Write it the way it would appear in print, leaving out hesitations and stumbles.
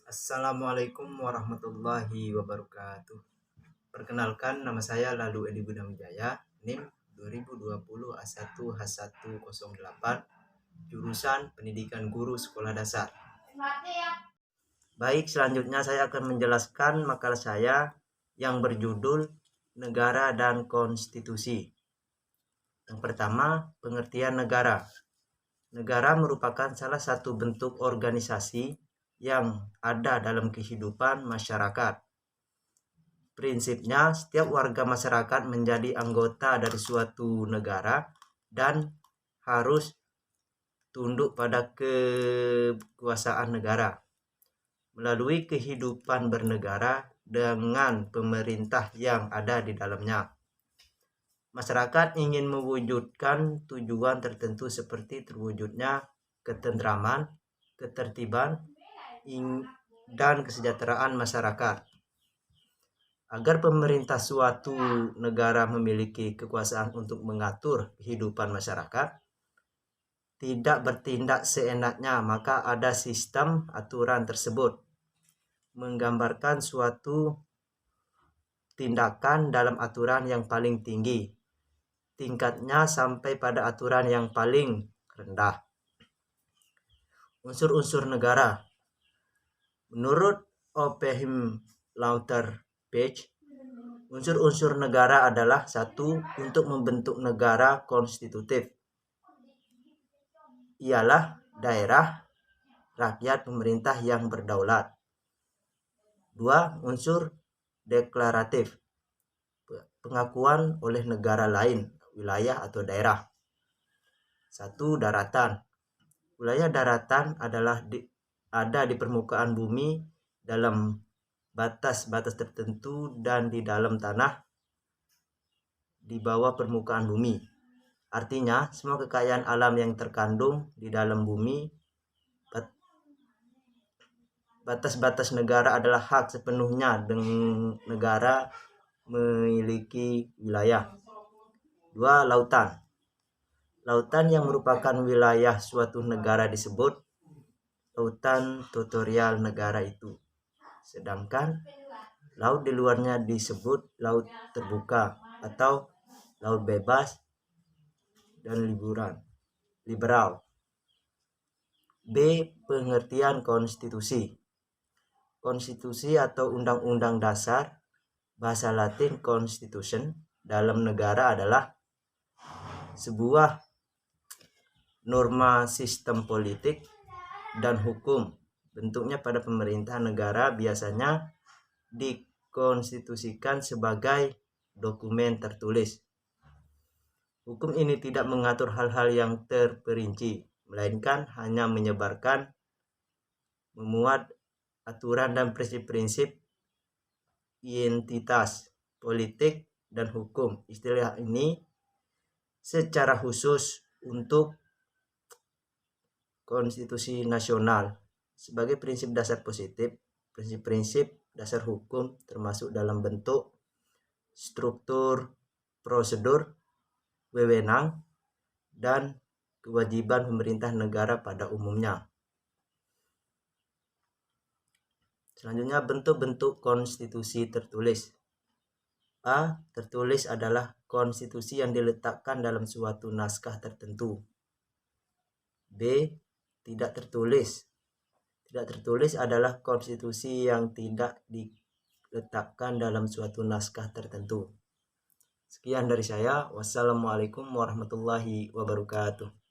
Assalamualaikum warahmatullahi wabarakatuh. Perkenalkan, nama saya Lalu Edi Budha Wijaya, NIM 2020 A1H108, jurusan Pendidikan Guru Sekolah Dasar. Baik, selanjutnya saya akan menjelaskan makalah saya yang berjudul Negara dan Konstitusi. Yang pertama, pengertian negara. Negara merupakan salah satu bentuk organisasi yang ada dalam kehidupan masyarakat. Prinsipnya, setiap warga masyarakat menjadi anggota dari suatu negara dan harus tunduk pada kekuasaan negara. Melalui kehidupan bernegara dengan pemerintah yang ada di dalamnya, masyarakat ingin mewujudkan tujuan tertentu seperti terwujudnya ketentraman, ketertiban, dan kesejahteraan masyarakat. Agar pemerintah suatu negara memiliki kekuasaan untuk mengatur kehidupan masyarakat, tidak bertindak seenaknya, maka ada sistem aturan tersebut menggambarkan suatu tindakan dalam aturan yang paling tinggi, tingkatnya sampai pada aturan yang paling rendah. Unsur-unsur negara. Menurut Opham Lauter Page, unsur-unsur negara adalah: satu, untuk membentuk negara konstitutif, ialah daerah, rakyat, pemerintah yang berdaulat. Dua, unsur deklaratif, pengakuan oleh negara lain, wilayah atau daerah. Satu, daratan. Wilayah daratan adalah ada di permukaan bumi dalam batas-batas tertentu dan di dalam tanah di bawah permukaan bumi. Artinya, semua kekayaan alam yang terkandung di dalam bumi. Batas-batas negara adalah hak sepenuhnya dengan negara memiliki wilayah. Dua, lautan. Lautan yang merupakan wilayah suatu negara disebut lautan teritorial negara itu. Sedangkan laut di luarnya disebut laut terbuka atau laut bebas dan liberal. B. Pengertian konstitusi. Konstitusi atau undang-undang dasar, bahasa Latin constitution, dalam negara adalah sebuah norma sistem politik dan hukum. Bentuknya pada pemerintah negara biasanya dikonstitusikan sebagai dokumen tertulis. Hukum ini tidak mengatur hal-hal yang terperinci, melainkan hanya memuat aturan dan prinsip-prinsip identitas politik dan hukum. Istilah ini secara khusus untuk konstitusi nasional sebagai prinsip dasar positif, prinsip-prinsip dasar hukum termasuk dalam bentuk struktur, prosedur, wewenang, dan kewajiban pemerintah negara pada umumnya. Selanjutnya, bentuk-bentuk konstitusi tertulis. A. Tertulis adalah konstitusi yang diletakkan dalam suatu naskah tertentu. B. Tidak tertulis. Tidak tertulis adalah konstitusi yang tidak diletakkan dalam suatu naskah tertentu. Sekian dari saya. Wassalamualaikum warahmatullahi wabarakatuh.